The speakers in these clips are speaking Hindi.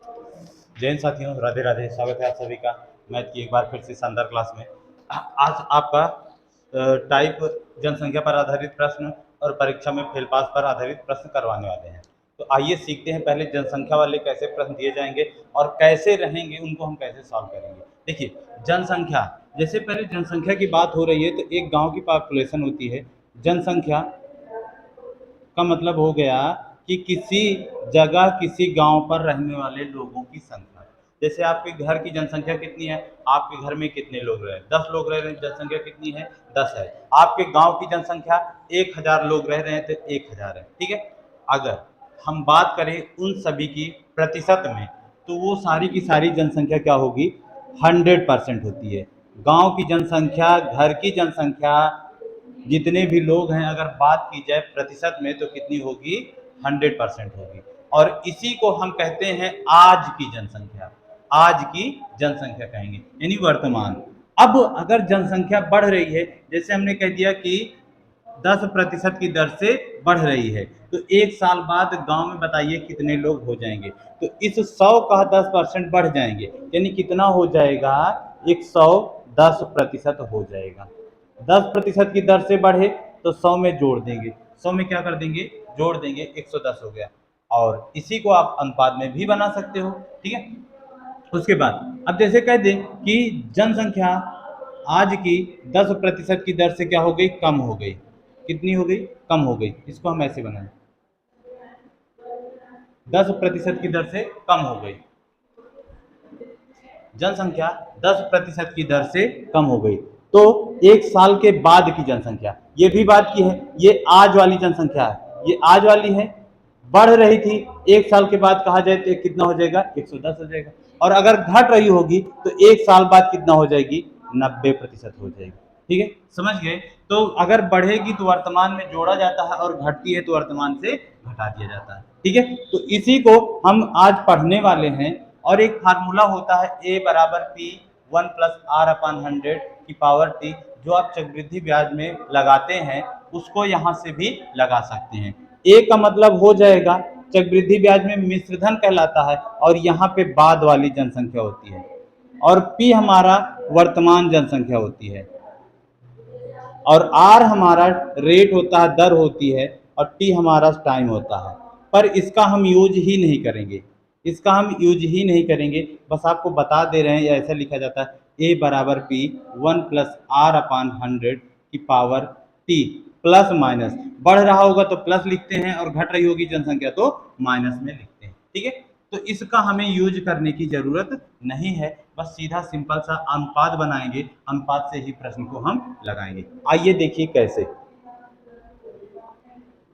जैन साथियों, राधे राधे। स्वागत है आप सभी का मैथ की एक बार फिर से शानदार क्लास में। आज आपका टाइप जनसंख्या पर आधारित प्रश्न और परीक्षा में फेल पास पर आधारित प्रश्न करवाने वाले हैं। तो आइए सीखते हैं पहले जनसंख्या वाले कैसे प्रश्न दिए जाएंगे और कैसे रहेंगे, उनको हम कैसे सॉल्व करेंगे। देखिए, जनसंख्या, जैसे पहले जनसंख्या की बात हो रही है तो एक गांव की पॉपुलेशन होती है। जनसंख्या का मतलब हो गया कि किसी जगह किसी गांव पर रहने वाले लोगों की संख्या। जैसे आपके घर की जनसंख्या कितनी है, आपके घर में कितने लोग रहे हैं, 10 लोग रह रहे हैं, जनसंख्या कितनी है, 10 है। आपके गांव की जनसंख्या 1000 लोग रह रहे हैं तो 1000 है, ठीक है। अगर हम बात करें उन सभी की प्रतिशत में, तो वो सारी की सारी जनसंख्या क्या होगी, 100% होती है। गांव की जनसंख्या, घर की जनसंख्या, जितने भी लोग हैं, अगर बात की जाए प्रतिशत में तो कितनी होगी, 100% होगी। और इसी को हम कहते हैं आज की जनसंख्या। आज की जनसंख्या कहेंगे, यानी वर्तमान। अब अगर जनसंख्या बढ़ रही है, जैसे हमने कह दिया कि 10% की दर से बढ़ रही है, तो एक साल बाद गांव में बताइए कितने लोग हो जाएंगे। तो इस 100 का 10% बढ़ जाएंगे, यानी कितना हो जाएगा, 110% हो जाएगा। 10% की दर से बढ़े तो 100 में जोड़ देंगे, 100 में क्या कर देंगे, जोड़ देंगे, 110 हो गया। और इसी को आप अनुपात में भी बना सकते हो, ठीक है। उसके बाद अब जैसे कह दें कि जनसंख्या आज की 10% की दर से क्या हो गई, कम हो गई। कितनी हो गई, कम हो गई। इसको हम ऐसे बनाएं, 10% की दर से कम हो गई। जनसंख्या 10% की दर से कम हो गई। तो एक साल के बाद की जनसंख्या, ये भी बात की है, ये आज वाली जनसंख्या है, ये आज वाली है, बढ़ रही थी। एक साल के बाद कहा जाए तो कितना हो जाएगा, 110 हो जाएगा। और अगर घट रही होगी तो एक साल बाद कितना हो जाएगी, 90% हो जाएगी, ठीक है, समझ गए। तो अगर बढ़ेगी तो वर्तमान में जोड़ा जाता है, और घटती है तो वर्तमान से घटा दिया जाता है, ठीक है। तो इसी को हम आज पढ़ने वाले हैं। और एक फार्मूला होता है ए बराबर पी 1+r/100 की पावर टी, जो आप चक्रवृद्धि ब्याज में लगाते हैं उसको यहाँ से भी लगा सकते हैं। ए का मतलब हो जाएगा, चक्रवृद्धि ब्याज में मिश्रधन कहलाता है, और यहाँ पे बाद वाली जनसंख्या होती है। और पी हमारा वर्तमान जनसंख्या होती है, और आर हमारा रेट होता है, दर होती है, और टी हमारा टाइम होता है। पर इसका हम यूज ही नहीं करेंगे, इसका हम यूज ही नहीं करेंगे, बस आपको बता दे रहे हैं। ऐसा लिखा जाता है ए बराबर पी 1+r/100 की पावर टी, प्लस माइनस, बढ़ रहा होगा तो प्लस लिखते हैं, और घट रही होगी जनसंख्या तो माइनस में लिखते हैं, ठीक है। तो इसका हमें यूज करने की जरूरत नहीं है, बस सीधा सिंपल सा अनुपात बनाएंगे, अनुपात से ही प्रश्न को हम लगाएंगे। आइए देखिए कैसे।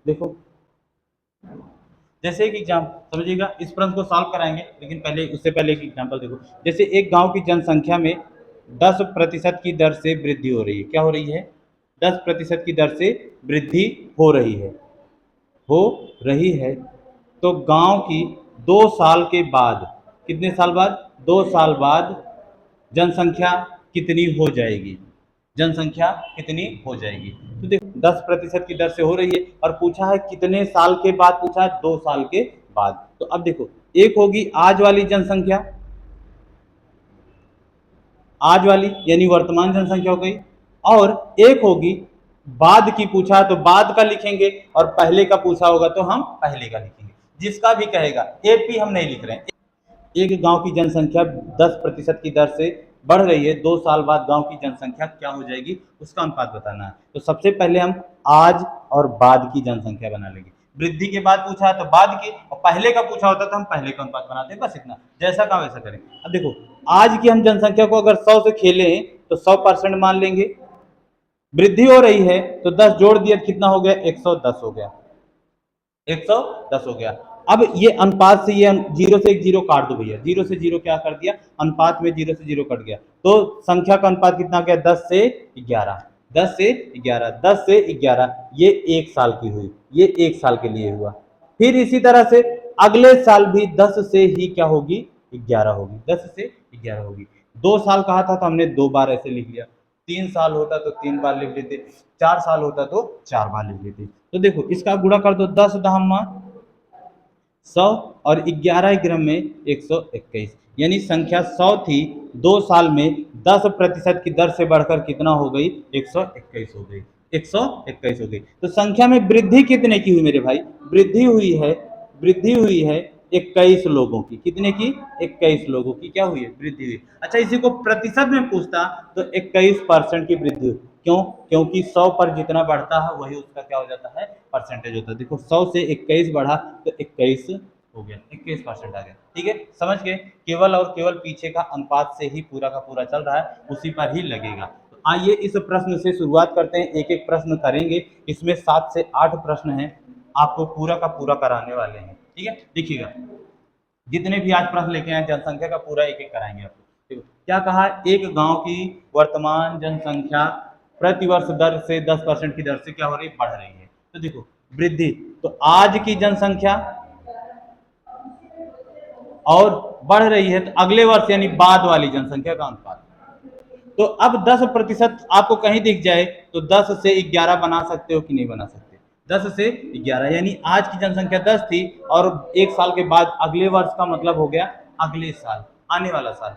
देखो, जैसे एक एग्जाम समझिएगा, इस प्रश्न को सॉल्व कराएंगे, लेकिन पहले उससे पहले एक एग्जांपल देखो। जैसे एक गांव की जनसंख्या में 10% की दर से वृद्धि हो रही है। क्या हो रही है, 10% की दर से वृद्धि हो रही है, हो रही है। तो गांव की 2 साल के बाद, कितने साल बाद, 2 साल बाद जनसंख्या कितनी हो जाएगी, जनसंख्या कितनी हो जाएगी। तो देखो, 10% की दर से हो रही है, और पूछा है कितने साल के बाद, पूछा है 2 साल के बाद। तो अब देखो, एक होगी आज वाली जनसंख्या, आज वाली यानी वर्तमान जनसंख्या हो गई, और एक होगी बाद की, पूछा तो बाद का लिखेंगे, और पहले का पूछा होगा तो हम पहले का लिखेंगे। जिसका भी कहेगा, एपी हम नहीं लिख रहे हैं। एक गांव की जनसंख्या 10% की दर से बढ़ रही है, 2 साल बाद गांव की जनसंख्या क्या हो जाएगी, उसका अनुपात बताना है। तो सबसे पहले हम आज और बाद की जनसंख्या बना लेंगे। वृद्धि के बाद पूछा है तो बाद की, और पहले का पूछा होता तो हम पहले का अनुपात बनाते हैं, बस इतना। जैसा कहा वैसा करें। अब देखो, आज की हम जनसंख्या को अगर 100 से खेलें तो 100% मान लेंगे। वृद्धि हो रही है तो 10 जोड़ दिया, कितना हो गया, 110 हो गया, 110 हो गया। अब ये अनुपात से, ये जीरो से एक जीरो काट दो भैया, जीरो से जीरो क्या कर दिया, अनुपात में जीरो से जीरो कट गया, तो संख्या का अनुपात कितना गया, 10 से 11, 10 से 11, 10 से 11, ये एक साल की हुई, ये एक साल के लिए हुआ। फिर इसी तरह से अगले साल भी 10 से ही क्या होगी, 11 होगी, 10 से 11 होगी। 2 साल कहा था तो हमने 2 बार ऐसे लिख लिया, 3 साल होता तो 3 बार लिख लेते, 4 साल होता तो 4 बार लिख लेते। तो देखो, इसका गुणा कर दो, 10 दहम्मा 100 और 11 में 121, यानी संख्या 100 थी, 2 साल में 10% की दर से बढ़कर कितना हो गई, 121 हो गई, 121 हो गई। तो संख्या में वृद्धि कितने की हुई मेरे भाई, वृद्धि हुई है, वृद्धि हुई है 21 लोगों की, कितने की, 21 लोगों की क्या हुई है, वृद्धि हुई। अच्छा, इसी को प्रतिशत में पूछता तो 21% की वृद्धि हुई। क्यों, क्योंकि 100 पर जितना बढ़ता है वही उसका क्या हो जाता है, परसेंटेज होता है। देखो 100 से 21 बढ़ा तो 21 हो गया, 21% आ गया। ठीक है, समझ गए, केवल और केवल पीछे का अनुपात से ही पूरा का पूरा चल रहा है, उसी पर ही लगेगा। तो आइए इस प्रश्न से शुरुआत करते हैं, एक एक प्रश्न करेंगे, इसमें 7 से 8 प्रश्न हैं, आपको पूरा का पूरा कराने वाले हैं। ठीक है, देखिएगा जितने भी आज प्रश्न लेके आए जनसंख्या का पूरा एक एक कराएंगे आपको। देखो क्या कहा, एक गांव की वर्तमान जनसंख्या प्रतिवर्ष दर से 10% की दर से क्या हो रही है, बढ़ रही है। तो देखो वृद्धि, तो आज की जनसंख्या और बढ़ रही है, तो अगले वर्ष यानी बाद वाली जनसंख्या का अनुपात। तो अब 10% आपको कहीं दिख जाए तो 10 से 11 बना सकते हो कि नहीं बना सकते, 10 से 11, यानी आज की जनसंख्या 10 थी और एक साल के बाद अगले वर्ष का मतलब हो गया अगले साल, आने वाला साल,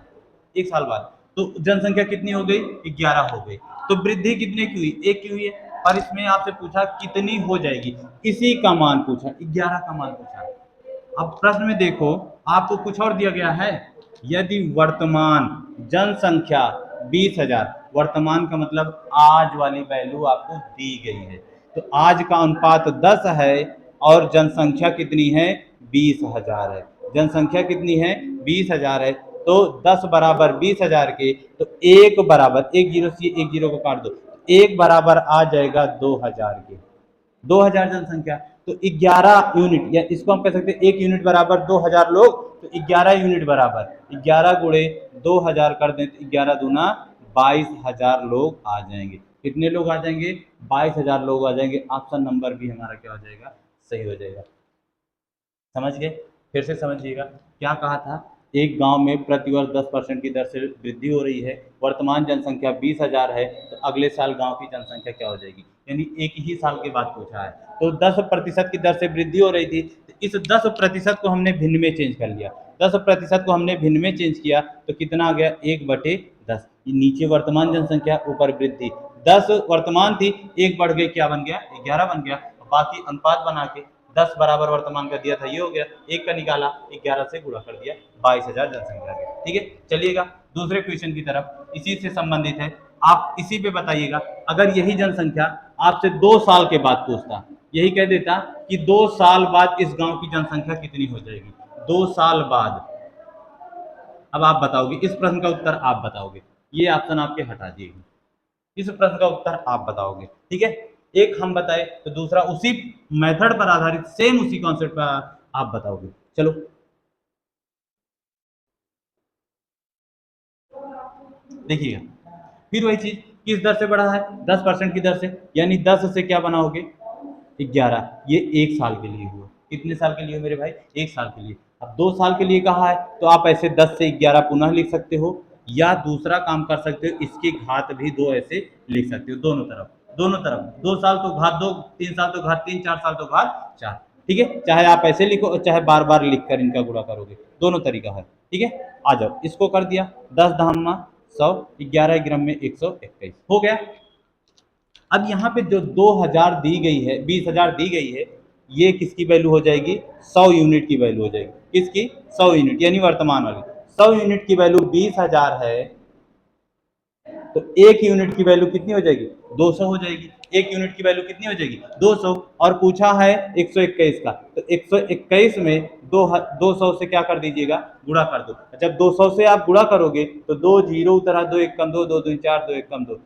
एक साल बाद, तो जनसंख्या कितनी हो गई, 11 हो गई। तो वृद्धि कितने की हुई, एक की हुई है। और इसमें आपसे पूछा कितनी हो जाएगी, इसी का मान पूछा, 11 का मान पूछा। अब प्रश्न में देखो आपको कुछ और दिया गया है, यदि वर्तमान जनसंख्या 20,000, वर्तमान का मतलब आज वाली वैल्यू आपको दी गई है, तो आज का अनुपात 10 है और जनसंख्या कितनी है, 20,000 है। जनसंख्या कितनी है, 20,000 है, तो 10 बराबर 20,000 के, तो एक बराबर, एक जीरो से एक जीरो को काट दो, एक बराबर आ जाएगा 2,000 के, 2,000 जनसंख्या। तो 11 यूनिट, या इसको हम कह सकते हैं 1 यूनिट बराबर 2,000 लोग, तो 11 यूनिट बराबर 11 गुणे 2,000 कर दें तो 11 दूना 22,000 लोग आ जाएंगे। कितने लोग आ जाएंगे, 22,000 लोग आ जाएंगे। ऑप्शन नंबर भी हमारा क्या हो जाएगा, सही हो जाएगा। समझ गए, फिर से समझिएगा क्या कहा था, एक गांव में प्रतिवर्ष 10% की दर से वृद्धि हो रही है, वर्तमान जनसंख्या 20,000 है, तो अगले साल गांव की जनसंख्या क्या हो जाएगी, यानी एक ही साल के बाद पूछा है। तो 10% की दर से वृद्धि हो रही थी, तो इस 10% को हमने भिन्न में चेंज कर लिया, 10% को हमने भिन्न में चेंज किया तो कितना आ गया, 1/10, नीचे वर्तमान जनसंख्या ऊपर वृद्धि, 10 वर्तमान थी, एक बढ़ गई, क्या बन गया, 11 बन गया। बाकी अनुपात बना के 10 बराबर वर्तमान का दिया था, ये हो गया, एक का निकाला, 11 से गुणा कर दिया, 22,000 जनसंख्या गई। ठीक है, चलिएगा दूसरे क्वेश्चन की तरफ, इसी से संबंधित है, आप इसी पे बताइएगा, अगर यही जनसंख्या आपसे 2 साल के बाद पूछता, यही कह देता कि 2 साल बाद इस गांव की जनसंख्या कितनी हो जाएगी, 2 साल बाद, अब आप बताओगे, इस प्रश्न का उत्तर आप बताओगे, ये ऑप्शन आपके हटा दिए, इस प्रश्न का उत्तर आप बताओगे। ठीक है, एक हम बताए तो दूसरा उसी मेथड पर आधारित, सेम उसी कॉन्सेप्ट पर आप बताओगे। चलो देखिएगा, फिर वही चीज, किस दर से बढ़ा है, 10% की दर से, यानी 10 से क्या बनाओगे, 11, ये एक साल के लिए हुआ, कितने साल के लिए मेरे भाई, एक साल के लिए। अब 2 साल के लिए कहा है तो आप ऐसे 10 से 11 पुनः लिख सकते हो, या दूसरा काम कर सकते हो, इसकी घात भी 2 ऐसे लिख सकते हो, दोनों तरफ, दोनों तरफ, 2 साल तो घात 2, 3 साल तो घात 3, 4 साल तो घात 4। ठीक है, चाहे आप ऐसे लिखो चाहे बार बार लिख कर इनका गुणा करोगे, दोनों तरीका है। ठीक है, आ जाओ, इसको कर दिया, 10 धामा 100, 11 में 121 हो गया। अब यहाँ पे जो 2,000 दी गई है, 20,000 दी गई है, ये किसकी वैल्यू हो जाएगी, 100 यूनिट की वैल्यू हो जाएगी, किसकी, 100 यूनिट, यानी वर्तमान वाली, 100 यूनिट की वैल्यू 20,000 है, तो एक यूनिट की वैल्यू कितनी हो जाएगी, 200 हो जाएगी, एक यूनिट की वैल्यू कितनी हो जाएगी, 200, और पूछा है 121 का, तो 121 में 200 से क्या कर दीजिएगा, गुणा कर दो। जब 200 से आप गुणा करोगे तो 2 जीरो उतरा, 2 एक कम 2, 2 दूनी 4, 2 एक कम 2,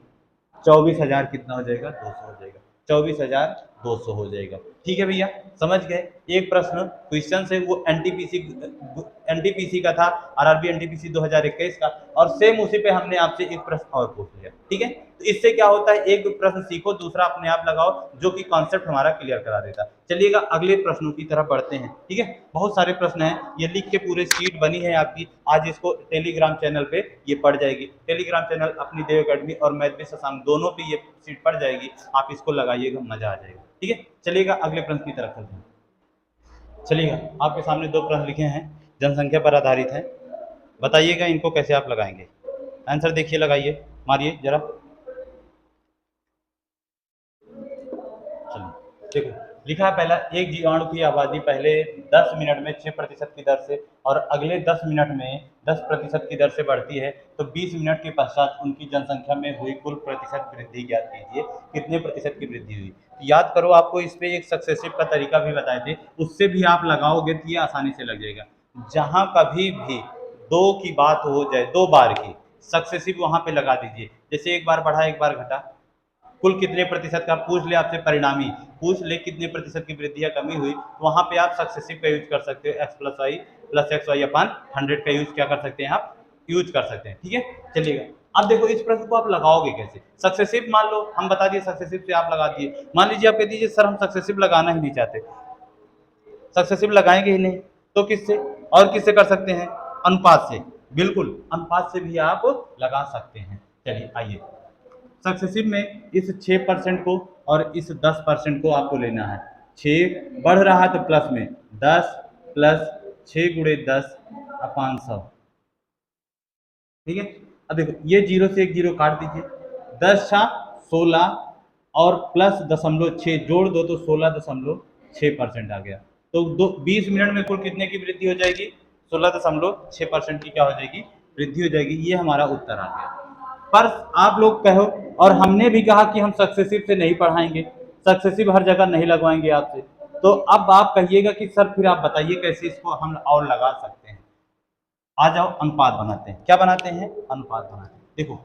24,000 कितना हो जाएगा, 200 हो जाएगा, 24,200 हो जाएगा। ठीक है भैया, समझ गए। एक प्रश्न क्वेश्चन से वो एनटीपीसी का था, आरआरबी एनटीपीसी 2021 का, और सेम उसी पे हमने आपसे एक प्रश्न और पूछ लिया। ठीक है, तो इससे क्या होता है, एक प्रश्न सीखो, दूसरा अपने आप लगाओ, जो कि कॉन्सेप्ट हमारा क्लियर करा देता। चलिएगा अगले प्रश्नों की तरफ बढ़ते हैं। ठीक है, बहुत सारे प्रश्न हैं, ये लिख के पूरे शीट बनी है आपकी, आज इसको टेलीग्राम चैनल पे ये पढ़ जाएगी, टेलीग्राम चैनल अपनी देव अकेडमी और मैथ विद शशांक दोनों पे ये शीट पढ़ जाएगी, आप इसको लगाइएगा, मजा आ जाएगा। ठीक है, चलिएगा अगले प्रश्न की तरफ चलते हैं। चलिएगा, आपके सामने दो प्रश्न लिखे हैं, जनसंख्या पर आधारित हैं। बताइएगा इनको कैसे आप लगाएंगे। आंसर देखिए, लगाइए, मारिए जरा। चलिए देखो, लिखा है पहला, एक जीवाणु की आबादी पहले 10 मिनट में 6% की दर से और अगले 10 मिनट में 10% की दर से बढ़ती है, तो 20 मिनट के पश्चात उनकी जनसंख्या में हुई कुल प्रतिशत वृद्धि ज्ञात कीजिए, कितने प्रतिशत की वृद्धि हुई। तो याद करो, आपको इस पे एक सक्सेसिव का तरीका भी बताए थे, उससे भी आप लगाओगे तो ये आसानी से लग जाएगा। जहां कभी भी दो की बात हो जाए, दो बार की, सक्सेसिव वहां पे लगा दीजिए। जैसे एक बार बढ़ा एक बार घटा, कुल कितने प्रतिशत का पूछ ले आपसे, परिणामी पूछ ले कितने प्रतिशत की वृद्धि या कमी हुई, तो वहां पे आप सक्सेसिव का यूज कर सकते हो, x+y+x/100 का यूज क्या कर सकते हैं, आप यूज कर सकते हैं। ठीक है, चलिएगा। अब देखो इस प्रश्न को आप लगाओगे कैसे। सक्सेसिव मान लो हम बता दिए, सक्सेसिव से आप लगा दिए। मान लीजिए आप कह दीजिए सर हम सक्सेसिव लगाना ही नहीं चाहते, सक्सेसिव लगाएंगे ही नहीं, तो किससे और किससे कर सकते हैं, अनुपात से। बिल्कुल, अनुपात से भी आप लगा सकते हैं। चलिए आइए, सक्सेसिव में इस 6% को और इस 10% को आपको लेना है। 6 बढ़ रहा है तो प्लस में 10 प्लस 6 × 10/100। ठीक है, अब देखो ये जीरो से एक जीरो काट दीजिए, 10×16 और प्लस 0.6 जोड़ दो तो 16.6% आ गया। तो 20 मिनट में कुल कितने की वृद्धि हो जाएगी, 16.6% की क्या हो जाएगी, वृद्धि हो जाएगी। ये हमारा उत्तर आ गया। पर आप लोग कहो, और हमने भी कहा कि हम सक्सेसिव से नहीं पढ़ाएंगे, सक्सेसिव हर जगह नहीं लगवाएंगे आपसे, तो अब आप कहिएगा कि सर फिर आप बताइए कैसे इसको हम और लगा सकते हैं। आ जाओ, अनुपात बनाते हैं। क्या बनाते हैं, अनुपात बनाते हैं। देखो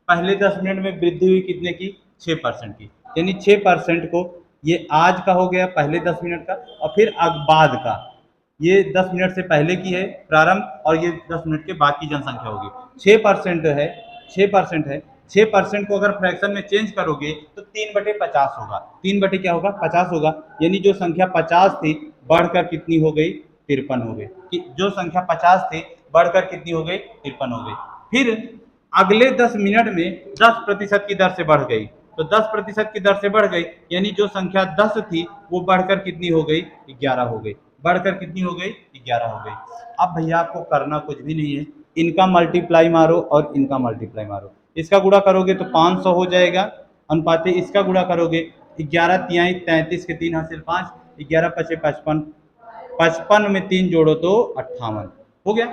पहले 10 मिनट में वृद्धि हुई कितने की, 6% की, यानी 6% को ये आज का हो गया पहले 10 मिनट का, और फिर बाद का, ये 10 मिनट से पहले की है प्रारंभ, और ये 10 मिनट के बाद की जनसंख्या होगी। 6% है, 6% है, 6% को अगर फ्रैक्शन में चेंज करोगे तो 3/50 होगा। 3 क्या होगा, 50 होगा। यानी जो संख्या 50 थी बढ़कर कितनी हो गई, 53 हो गई। कि जो संख्या 50 थी बढ़कर कितनी हो गई, 53 हो गई। फिर अगले 10 मिनट में 10% की दर से बढ़ गई, तो 10% की दर से बढ़ गई, यानी जो संख्या 10 थी वो बढ़कर कितनी हो गई, 11 हो गई। बढ़कर कितनी हो गई, 11 हो गई। अब भैया आपको करना कुछ भी नहीं है, इनका मल्टीप्लाई मारो और इनका मल्टीप्लाई मारो। इसका गुणा करोगे तो 500 हो जाएगा अनुपाते, इसका गुणा करोगे 11 तिहाई 33 के 3 हासिल 5, 11 पचे 55, 55 में 3 जोड़ो तो 58 हो गया।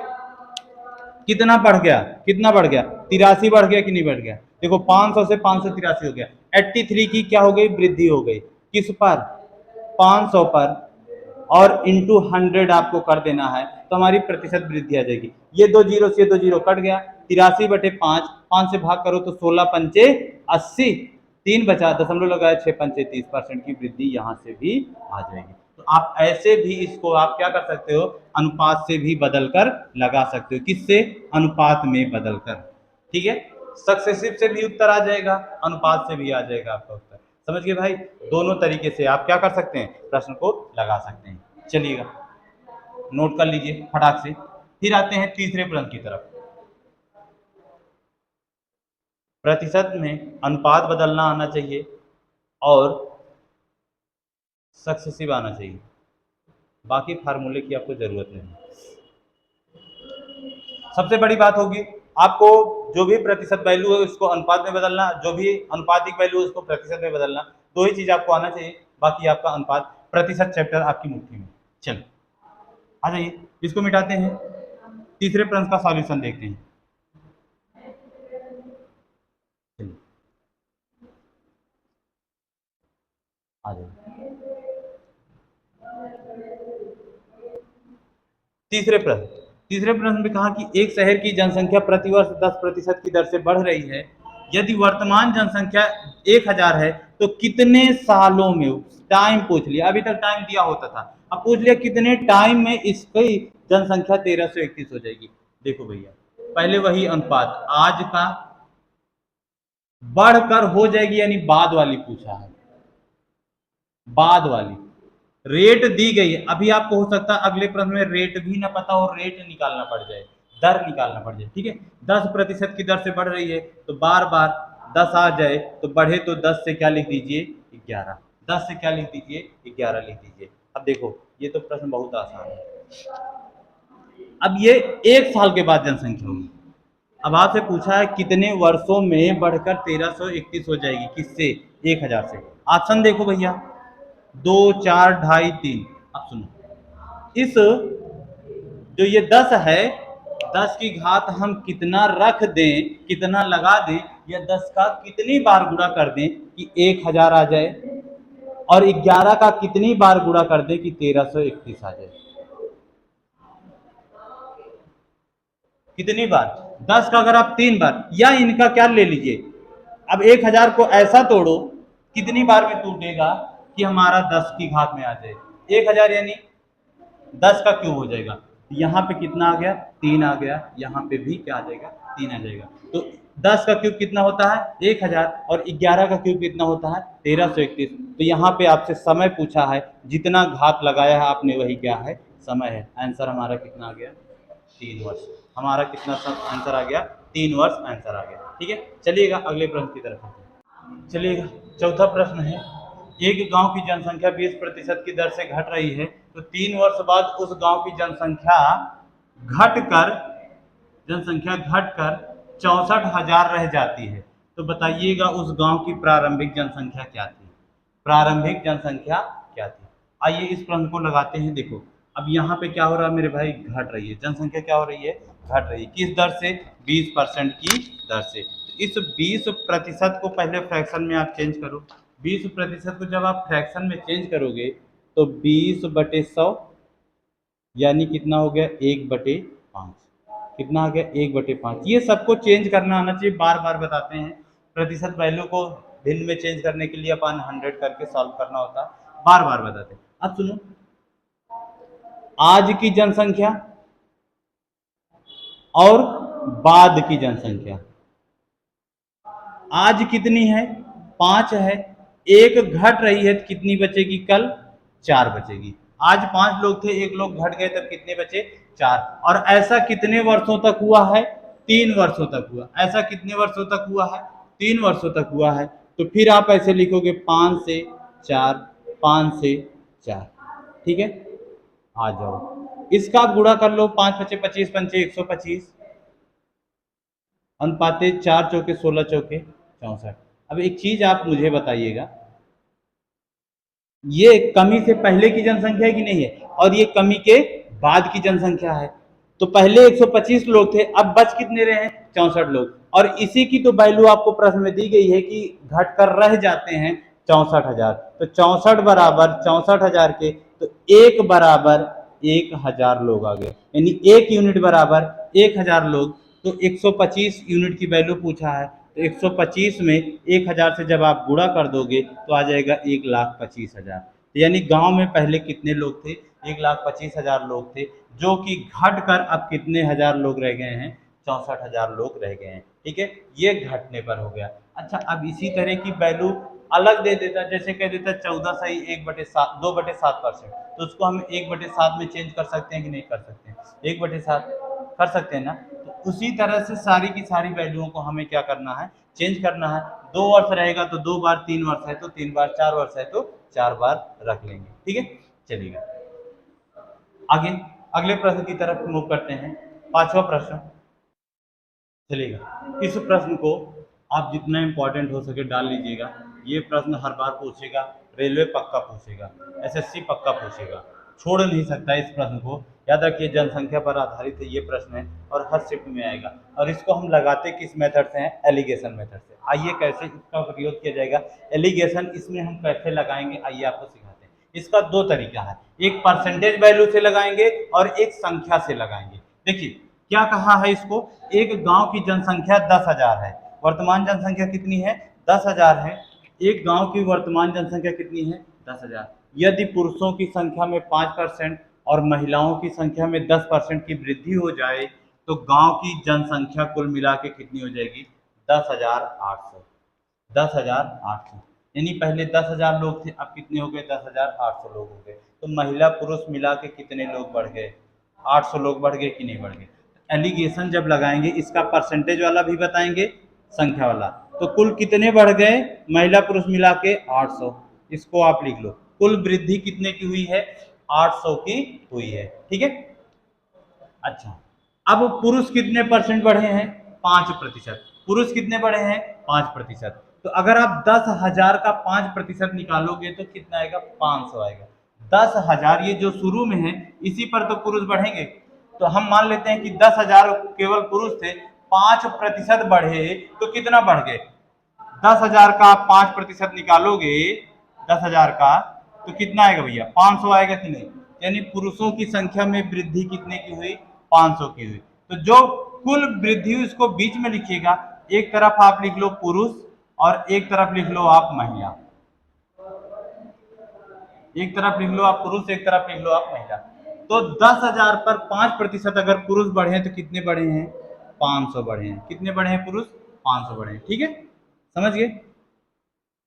कितना बढ़ गया, कितना बढ़ गया, 83 बढ़ गया कि नहीं बढ़ गया। देखो 500 से 583 हो गया। 83 की क्या हो गई, वृद्धि हो गई। किस पर, 500 पर, और इंटू 100 आपको कर देना है, तो हमारी प्रतिशत वृद्धि आ जाएगी। ये दो जीरो से दो जीरो कट गया, 83/5, 5 से भाग करो तो 16×5 = 80, 3 बचा, दशमलव लगाया, 6×5 = 30% की वृद्धि यहाँ से भी आ जाएगी। तो आप ऐसे भी इसको आप क्या कर सकते हो, अनुपात से भी बदल कर लगा सकते हो। किससे, अनुपात में बदल कर। ठीक है, सक्सेसिव से भी उत्तर आ जाएगा, अनुपात से भी आ जाएगा आपका उत्तर। समझ गए भाई, दोनों तरीके से आप क्या कर सकते हैं, प्रश्न को लगा सकते हैं। चलिएगा, नोट कर लीजिए फटाक से। फिर आते हैं तीसरे प्रश्न की तरफ। प्रतिशत में अनुपात बदलना आना चाहिए और सक्सेसिव आना चाहिए, बाकी फार्मूले की आपको जरूरत नहीं। सबसे बड़ी बात होगी आपको, जो भी प्रतिशत वैल्यू है उसको अनुपात में बदलना, जो भी अनुपातिक वैल्यू है उसको प्रतिशत में बदलना। दो ही चीज आपको आना चाहिए, बाकी आपका अनुपात प्रतिशत चैप्टर आपकी मुट्ठी में। चलो आ जाइए, इसको मिटाते हैं, तीसरे प्रश्न का सॉल्यूशन देखते हैं। चलिए आ जाइए, तीसरे प्रश्न। तीसरे प्रश्न में कहा कि एक शहर की जनसंख्या प्रतिवर्ष 10% की दर से बढ़ रही है। यदि वर्तमान जनसंख्या 1000 है तो कितने सालों में, टाइम पूछ लिया, अभी तक टाइम दिया होता था, अब पूछ लिया कितने टाइम में इसकी जनसंख्या 1331 हो जाएगी। देखो भैया, पहले वही अनुपात, आज का बढ़कर हो जाएगी, यानी बाद वाली पूछा है, बाद वाली रेट दी गई है। अभी आपको हो सकता है अगले प्रश्न में रेट भी ना पता हो, रेट निकालना पड़ जाए, दर निकालना पड़ जाए। ठीक है, 10% की दर से बढ़ रही है तो बार बार 10 आ जाए तो बढ़े तो 10 से क्या लिख दीजिए, 11, 10 से क्या लिख दीजिए, 11 लिख दीजिए। अब देखो ये तो प्रश्न बहुत आसान है। अब ये 1 साल के बाद जनसंख्या होगी। अब आपसे पूछा है कितने वर्षों में बढ़कर 1331 हो जाएगी, किससे? 1000 से। ऑप्शन देखो भैया, 2, 4, 2.5, 3। अब सुनो, इस जो ये 10 है, 10 की घात हम कितना रख दें, कितना लगा दें, या 10 का कितनी बार गुणा कर दें कि 1000 आ जाए, और 11 का कितनी बार गुणा कर दें कि 1331 आ जाए। कितनी बार? 10 का अगर आप 3 बार, या इनका क्या ले लीजिए, अब 1000 को ऐसा तोड़ो कितनी बार में टूटेगा कि हमारा 10 की घात में आ जाए। 1000 यानी 10 का क्यूब हो जाएगा। यहाँ पे कितना आ गया? 3 आ गया। यहाँ पे भी क्या आ जाएगा? 3 आ जाएगा। तो 10 का क्यूब कितना होता है? 1000। और 11 का क्यूब कितना होता है? 1331। तो यहाँ पे आपसे समय पूछा है, जितना घात लगाया है आपने वही क्या है? समय है। आंसर हमारा कितना आ गया? 3 वर्ष। हमारा कितना आंसर आ गया? 3 वर्ष आंसर आ गया। ठीक है, चलिएगा अगले प्रश्न की तरफ आते हैं। चलिएगा, चौथा प्रश्न है, एक गांव की जनसंख्या 20% की दर से घट रही है, तो 3 वर्ष बाद उस गांव की जनसंख्या घटकर 64,000 रह जाती है। तो बताइएगा उस गांव की प्रारंभिक जनसंख्या क्या थी? प्रारंभिक जनसंख्या क्या थी? आइए इस प्रश्न को लगाते हैं। देखो, अब यहाँ पे क्या हो रहा है मेरे भाई? घट रही है जनसंख्या। क्या हो रही है? घट रही है। किस दर से? 20% की दर से। तो इस 20% को पहले फ्रैक्शन में आप चेंज करो। 20% को जब आप फ्रैक्शन में चेंज करोगे तो 20/100 यानी कितना हो गया? 1/5। कितना आ गया? 1/5। ये सबको चेंज करना आना चाहिए। बार बार बताते हैं, प्रतिशत वैल्यू को भिन्न में चेंज करने के लिए अपन 100 करके सॉल्व करना होता है। बार बार बताते हैं। अब सुनो, आज की जनसंख्या और बाद की जनसंख्या। आज कितनी है? 5 है। एक घट रही है, कितनी बचेगी? कल 4 बचेगी। आज 5 लोग थे, एक लोग घट गए, तब कितने बचे? 4। और ऐसा कितने वर्षों तक हुआ है? 3 वर्षों तक हुआ। ऐसा कितने वर्षों तक हुआ है? 3 वर्षों तक हुआ है। तो फिर आप ऐसे लिखोगे 5 से 4, 5 से 4। ठीक है, आ जाओ, इसका आप गुणा कर लो। 5 पचे 25, पंचे 125, अनुपाते 4 चौके 16 चौके 64। अब एक चीज आप मुझे बताइएगा, ये कमी से पहले की जनसंख्या है कि नहीं है? और ये कमी के बाद की जनसंख्या है। तो पहले 125 लोग थे, अब बच कितने रहे हैं? 64 लोग। और इसी की तो वैल्यू आपको प्रश्न में दी गई है कि घटकर रह जाते हैं 64,000। तो 64 बराबर 64,000 के, तो 1 बराबर 1000 लोग आ गए, यानी 1 यूनिट बराबर 1000 लोग। तो 125 यूनिट की वैल्यू पूछा है, तो 125 में 1000 से जब आप गुणा कर दोगे तो आ जाएगा 1,25,000। यानी गांव में पहले कितने लोग थे? 1,25,000 लोग थे, जो कि घट कर अब कितने हजार लोग रह गए हैं? 64,000 लोग रह गए हैं। ठीक है, ये घटने पर हो गया। अच्छा, अब इसी तरह की वैल्यू अलग दे देता, जैसे कह देता 14 सही 1/7, 2/7%, तो उसको हम 1/7 में चेंज कर सकते हैं कि नहीं कर सकते हैं? 1/7 कर सकते हैं ना। तो उसी तरह से सारी की सारी वैल्यूओं को हमें क्या करना है? चेंज करना है। 2 वर्ष रहेगा तो 2 बार, 3 वर्ष है तो 3 बार, 4 वर्ष है तो 4 बार रख लेंगे। ठीक है, चलिएगा आगे अगले प्रश्न की तरफ मूव करते हैं। 5वां प्रश्न, चलिएगा इस प्रश्न को आप जितना इंपॉर्टेंट हो सके डाल लीजिएगा। ये प्रश्न हर बार पूछेगा, रेलवे पक्का पूछेगा, एसएससी पक्का पूछेगा, छोड़ नहीं सकता इस प्रश्न को। याद रखिए, जनसंख्या पर आधारित है ये प्रश्न है और हर शिफ्ट में आएगा। और इसको हम लगाते किस मेथड से हैं? एलिगेशन मेथड से। आइए कैसे इसका प्रयोग किया जाएगा, एलिगेशन इसमें हम कैसे लगाएंगे, आइए आपको सिखाते हैं। इसका 2 तरीका है, एक परसेंटेज वैल्यू से लगाएंगे और एक संख्या से लगाएंगे। देखिए क्या कहा है इसको, एक गांव की जनसंख्या 10,000 है, वर्तमान जनसंख्या कितनी है? 10,000 है। एक गांव की वर्तमान जनसंख्या कितनी है? 10,000। यदि पुरुषों की संख्या में 5% और महिलाओं की संख्या में 10% की वृद्धि हो जाए तो गांव की जनसंख्या कुल मिला के कितनी हो जाएगी? 10,800। 10,800 यानी पहले 10,000 लोग थे, अब कितने हो गए? 10,800 लोग हो गए। तो महिला पुरुष मिला के कितने लोग बढ़ गए? 800 लोग बढ़ गए कि नहीं बढ़ गए? एलिगेशन जब लगाएंगे इसका परसेंटेज वाला भी बताएंगे, संख्या वाला। तो कुल कितने बढ़ गए महिला पुरुष मिला के? 800। इसको आप लिख लो। कुल वृद्धि कितने की हुई है? 800 की हुई है। ठीक है, अच्छा अब पुरुष कितने परसेंट बढ़े हैं? 5%। पुरुष कितने बढ़े हैं? 5%। तो अगर आप 10,000 का 5% निकालोगे तो कितना आएगा? 500 आएगा। 10,000 ये जो शुरू में है इसी पर तो पुरुष बढ़ेंगे। तो हम मान लेते हैं कि 10,000 केवल पुरुष थे, 5% बढ़े तो कितना बढ़ गए? 10,000 का आप 5% निकालोगे 10,000 का तो कितना आएगा भैया? 500 आएगा कि नहीं? यानी पुरुषों की संख्या में वृद्धि कितने की हुई? 500 की हुई। तो जो कुल वृद्धि हुई उसको बीच में लिखिएगा। एक तरफ आप लिख लो पुरुष और एक तरफ लिख लो आप महिला। एक तरफ लिख लो आप पुरुष, एक तरफ लिख लो आप महिला। तो 10,000 पर 5% अगर पुरुष बढ़े हैं तो कितने बढ़े हैं? 500 बढ़े हैं। कितने बढ़े हैं पुरुष? 500 बढ़े हैं। ठीक है, समझ गए?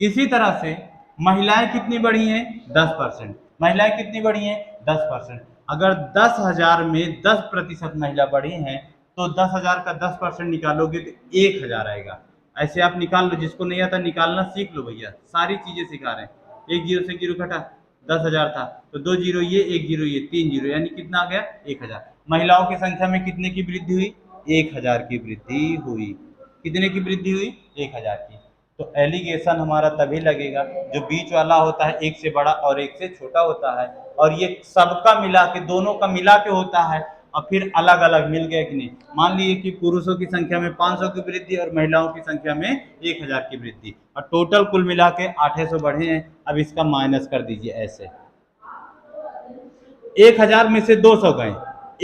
इसी तरह से महिलाएं कितनी बढ़ी हैं? 10%। महिलाएं कितनी बढ़ी हैं? 10%। अगर 10,000 में 10% महिला बढ़ी हैं तो 10,000 का 10% निकालोगे तो 1,000 आएगा। ऐसे आप निकाल लो, जिसको नहीं आता निकालना सीख लो भैया, सारी चीजें सिखा रहे हैं। एक जीरो से जीरो घटा, 10,000 था तो 2 जीरो ये, 1 जीरो ये, 3 जीरो, यानी कितना आ गया? 1,000। महिलाओं की संख्या में कितने की वृद्धि हुई? 1,000 की वृद्धि हुई। कितने की वृद्धि हुई? 1,000 की। तो एलिगेशन हमारा तभी लगेगा जो बीच वाला होता है एक से बड़ा और एक से छोटा होता है, और ये सबका मिला के, दोनों का मिला के होता है, और फिर अलग अलग मिल गया कि नहीं। मान लीजिए कि पुरुषों की संख्या में 500 की वृद्धि और महिलाओं की संख्या में 1,000 की वृद्धि, और टोटल कुल मिला के 800 बढ़े हैं। अब इसका माइनस कर दीजिए ऐसे, 1,000 में से 200 गए,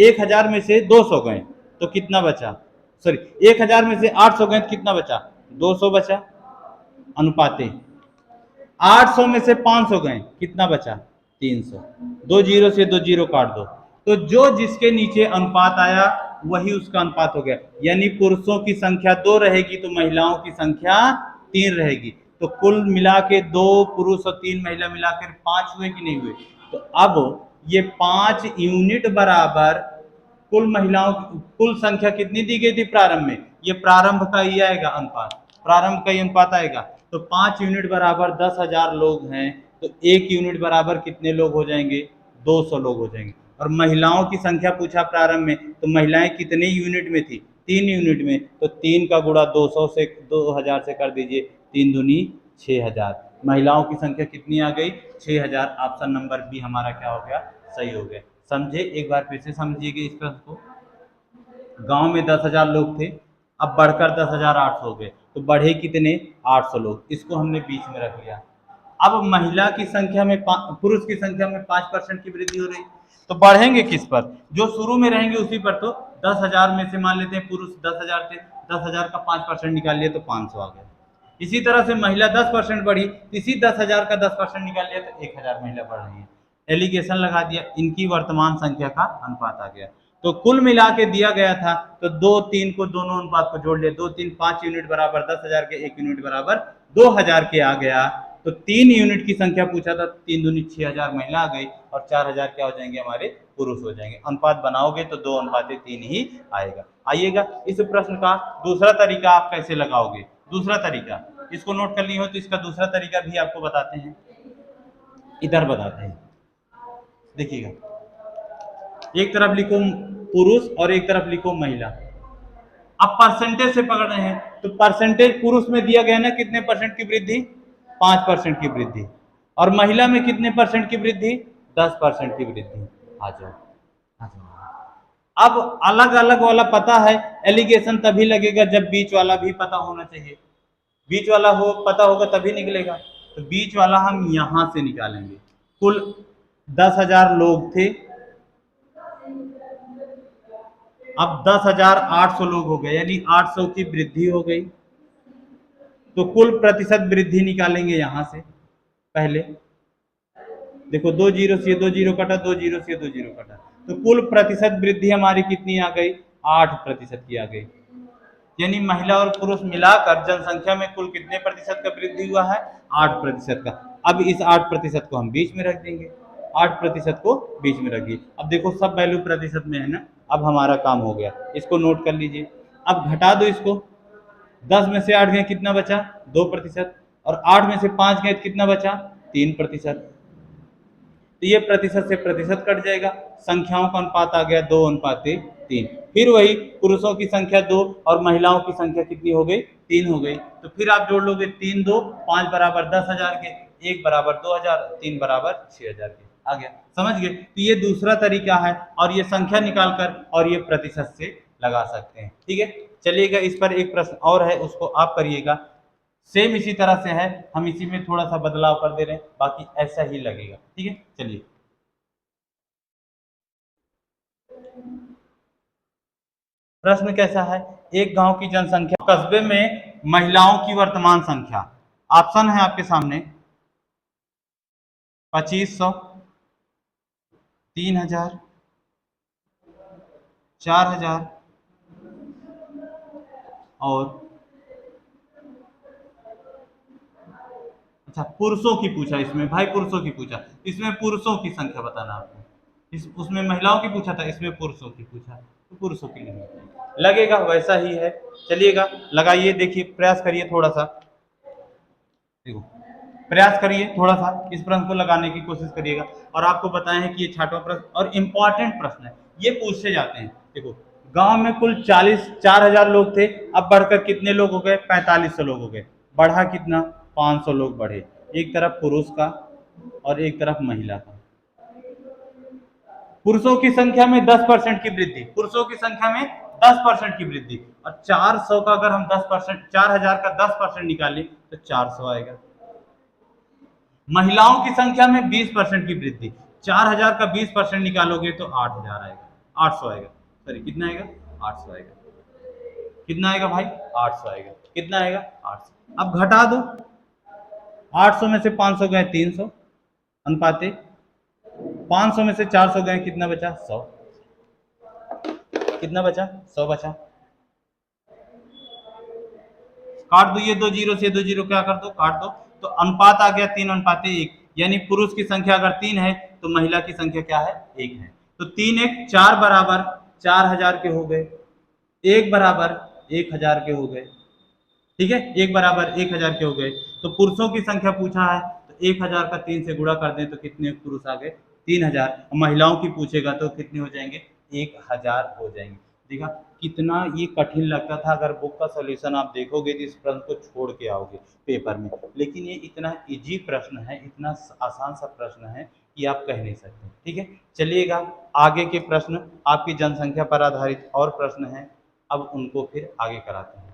1,000 में से 200 गए तो कितना बचा? सॉरी, 1,000 में से 800 गए तो कितना बचा? 200 बचा। अनुपाते 800 में से 500 गए, कितना बचा? 300। 2 जीरो से 2 जीरो काट दो, तो जो जिसके नीचे अनुपात आया वही उसका अनुपात हो गया। यानी पुरुषों की संख्या 2 रहेगी तो महिलाओं की संख्या 3 रहेगी। तो कुल मिला के 2 पुरुष और 3 महिला मिलाकर 5 हुए कि नहीं हुए? तो अब ये 5 यूनिट बराबर कुल महिलाओं कुल संख्या कितनी दी गई थी प्रारंभ में? ये प्रारंभ का ही आएगा अनुपात, प्रारंभ का ही अनुपात आएगा। तो 5 यूनिट बराबर 10,000 लोग हैं, तो 1 यूनिट बराबर कितने लोग हो जाएंगे? 200 लोग हो जाएंगे। और महिलाओं की संख्या पूछा प्रारंभ में, तो महिलाएं कितने यूनिट में थी? 3 यूनिट में। तो 3 का गुणा 200 से 2,000 से कर दीजिए, 3 दूनी 6,000। महिलाओं की संख्या कितनी आ गई? 6,000। ऑप्शन नंबर बी हमारा क्या हो गया? सही हो गया। समझे? एक बार फिर से समझिएगा इस प्रश्न को। गांव में 10,000 लोग थे, अब बढ़कर 10,800 हो गए, तो बढ़े कितने? 800 लोग। इसको हमने बीच में रख लिया। अब महिला की संख्या में पुरुष की संख्या में 5% की वृद्धि हो रही, तो बढ़ेंगे किस पर? जो शुरू में रहेंगे उसी पर। तो 10,000 में से मान लेते हैं पुरुष 10,000 थे, 10,000 का 5% निकाल लिया तो 500 आ गया। इसी तरह से महिला 10% बढ़ी, इसी 10,000 का 10% निकाल लिया तो 1,000 महिला बढ़ रही है। एलिगेशन लगा दिया, इनकी वर्तमान संख्या का अनुपात आ गया। तो कुल मिला के दिया गया था, तो 2 3 को दोनों अनुपात को जोड़ लिया, 2 3 5 यूनिट बराबर 10,000 के, 1 यूनिट बराबर 2,000 के आ गया। तो 3 यूनिट की संख्या पूछा था, 3 दूनी 6,000 महिला आ गई और 4,000 क्या हो जाएंगे? हमारे पुरुष हो जाएंगे। अनुपात बनाओगे तो 2 अनुपात 3 ही आएगा। आइएगा इस प्रश्न का दूसरा तरीका आप कैसे लगाओगे? दूसरा तरीका इसको नोट कर लिए हो तो इसका दूसरा तरीका भी आपको बताते हैं, इधर बताते हैं। देखिएगा, एक तरफ लिखो पुरुष और एक तरफ लिखो महिला। अब परसेंटेज से पकड़ रहे हैं, तो परसेंटेज पुरुष में दिया गया ना कितने परसेंट की वृद्धि? 5% की वृद्धि। और महिला में कितने परसेंट की वृद्धि? 10% की वृद्धि। आ जाओ, आ जाओ। अब अलग अलग वाला पता है, एलिगेशन तभी लगेगा जब बीच वाला भी पता होना चाहिए। बीच वाला हो पता होगा तभी निकलेगा। तो बीच वाला हम यहां से निकालेंगे। कुल 10,000 लोग थे, अब 10,800 लोग हो गए, यानी 800 की वृद्धि हो गई। तो कुल प्रतिशत वृद्धि निकालेंगे यहां से पहले। देखो 2 जीरो से 2 जीरो कटा, 2 जीरो से 2 जीरो कटा, तो कुल प्रतिशत वृद्धि हमारी कितनी आ गई? 8% की आ गई। यानी महिला और पुरुष मिलाकर जनसंख्या में कुल कितने प्रतिशत का वृद्धि हुआ है? 8% का। अब इस 8% को हम बीच में रख देंगे, 8% को बीच में रखिए। अब देखो सब वैल्यू प्रतिशत में है ना, अब हमारा काम हो गया। इसको नोट कर लीजिए। अब घटा दो इसको, 10 में से 8 गए कितना बचा? 2%। और 8 में से 5 गए कितना बचा? 3%। तो ये प्रतिशत से प्रतिशत कट जाएगा, संख्याओं का अनुपात आ गया 2:3। फिर वही पुरुषों की संख्या 2 और महिलाओं की संख्या कितनी हो गई, 3 हो गई। तो फिर आप जोड़ लोगे 3 2 5 बराबर 10,000 के, 1 बराबर 2,000, 3 बराबर 6,000 के, आ गया। समझ गए? तो ये दूसरा तरीका है, और ये संख्या निकालकर और ये प्रतिशत से लगा सकते हैं। ठीक है, चलिएगा इस पर एक प्रश्न और है, उसको आप करिएगा। सेम इसी तरह से है, हम इसी में थोड़ा सा बदलाव कर दे रहे हैं, बाकी ऐसा ही लगेगा। ठीक है, चलिए। प्रश्न कैसा है, एक गांव की जनसंख्या, कस्बे में महिलाओं की वर्तमान संख्या। ऑप्शन है आपके सामने 2500, 3000, 4000 और अच्छा पुरुषों की पूछा, इसमें भाई पुरुषों की पूछा, इसमें पुरुषों की संख्या बताना आपको। इस उसमें महिलाओं की पूछा था, इसमें पुरुषों की पूछा, तो पुरुषों की नहीं लगेगा, वैसा ही है। चलिएगा लगाइए, देखिए प्रयास करिए थोड़ा सा, देखो प्रयास करिए थोड़ा सा, इस प्रश्न को लगाने की कोशिश करिएगा। और आपको बताएं हैं कि ये छठवां प्रश्न और इम्पॉर्टेंट प्रश्न है, ये पूछे जाते हैं। देखो गांव में कुल 4,000 लोग थे, अब बढ़कर कितने लोग हो गए, 4500 लोग हो गए। बढ़ा कितना, 500 लोग बढ़े, एक तरफ पुरुष का और एक तरफ महिला का। पुरुषों की संख्या में 10% की वृद्धि, पुरुषों की संख्या में 10% की वृद्धि, और 400 का अगर हम 10%, 4,000 का 10% निकालें तो 400 आएगा। महिलाओं की संख्या में 20% की वृद्धि, 4,000 का 20% निकालोगे तो 8,000 आएगा, 800 आएगा। सॉरी कितना आएगा, 800 आएगा। कितना आएगा भाई, 800 आएगा। कितना आएगा, 800। अब घटा दो, 800 में से 500 गए 300, अनुपाते 500 में से 400 गए, कितना बचा, 100। कितना बचा, 100 बचा। काट दो, ये 2 जीरो से 2 जीरो क्या कर दो, काट दो। तो अनुपात आ गया 3:1, यानी पुरुष की संख्या अगर 3 है तो महिला की संख्या क्या है, 1 है। तो 3 1 4 बराबर 4,000 के हो गए, 1 बराबर 1,000 के हो गए। ठीक है, 1 बराबर 1,000 के हो गए। तो पुरुषों की संख्या पूछा है, तो 1,000 का 3 से गुणा कर दें तो कितने पुरुष आ गए, 3,000। महिलाओं की पूछेगा तो कितने हो जाएंगे, 1,000 हो जाएंगे। देखा कितना ये कठिन लगता था, अगर बुक का सॉल्यूशन आप देखोगे तो इस प्रश्न को छोड़ के आओगे पेपर में, लेकिन ये इतना इजी प्रश्न है, इतना आसान सा प्रश्न है कि आप कह नहीं सकते। ठीक है, चलिएगा आगे के प्रश्न आपकी जनसंख्या पर आधारित और प्रश्न हैं, अब उनको फिर आगे कराते हैं।